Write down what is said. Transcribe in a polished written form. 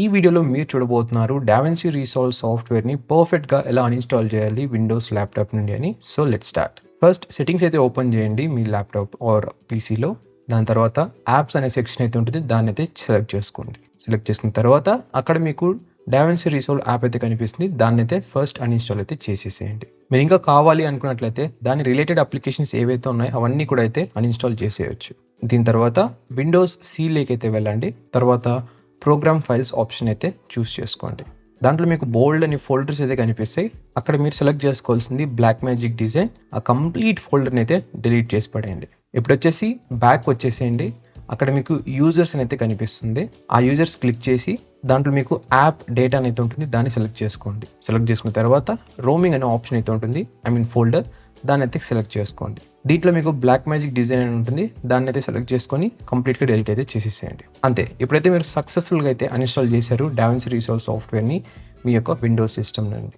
ఈ వీడియోలో మీరు చూడబోతున్నారు డావిన్సీ రీసాల్వ్ సాఫ్ట్వేర్ని పర్ఫెక్ట్గా ఎలా అన్ఇన్స్టాల్ చేయాలి విండోస్ ల్యాప్టాప్ నుండి అని. So let start. First settings అయితే ఓపెన్ చేయండి మీ ల్యాప్టాప్ ఆర్ పీసీలో. దాని తర్వాత యాప్స్ అనే సెక్షన్ అయితే ఉంటుంది, దాన్ని అయితే సెలెక్ట్ చేసుకోండి. సెలెక్ట్ చేసుకున్న తర్వాత అక్కడ మీకు డావిన్సీ రీసాల్వ్ యాప్ అయితే కనిపిస్తుంది, దాన్ని అయితే ఫస్ట్ అన్ఇన్స్టాల్ అయితే చేసేసేయండి. మీరు ఇంకా కావాలి అనుకున్నట్లయితే దాని రిలేటెడ్ అప్లికేషన్స్ ఏవైతే ఉన్నాయో అవన్నీ కూడా అయితే అన్ఇన్స్టాల్ చేసేయచ్చు. దీని తర్వాత విండోస్ సీలోకి అయితే వెళ్ళండి. తర్వాత ప్రోగ్రామ్ ఫైల్స్ ఆప్షన్ అయితే చూస్ చేసుకోండి. దాంట్లో మీకు బోల్డ్ అని ఫోల్డర్స్ అయితే కనిపిస్తాయి. అక్కడ మీరు సెలెక్ట్ చేసుకోవాల్సింది బ్లాక్ మ్యాజిక్ డిజైన్. ఆ కంప్లీట్ ఫోల్డర్ని అయితే డిలీట్ చేసి పడేయండి. ఇప్పుడు వచ్చేసి బ్యాక్ వచ్చేసేయండి. అక్కడ మీకు యూజర్స్ అని అయితే కనిపిస్తుంది. ఆ యూజర్స్ క్లిక్ చేసి దాంట్లో మీకు యాప్ డేటా అనేది ఉంటుంది, దాన్ని సెలెక్ట్ చేసుకోండి. సెలెక్ట్ చేసుకున్న తర్వాత రోమింగ్ అనే ఆప్షన్ అయితే ఉంటుంది, ఫోల్డర్, దాన్ని అయితే సెలెక్ట్ చేసుకోండి. దీంట్లో మీకు బ్లాక్ మ్యాజిక్ డిజైన్ అని ఉంటుంది, దాన్ని అయితే సెలెక్ట్ చేసుకొని కంప్లీట్గా డిలీట్ అయితే చేసేసేయండి. అంతే. ఇప్పుడైతే మీరు సక్సెస్ఫుల్గా అయితే అన్ఇన్స్టాల్ చేశారు డావిన్సీ రీసాల్వ్ సాఫ్ట్వేర్ని మీ యొక్క విండోస్ సిస్టమ్ నుండి.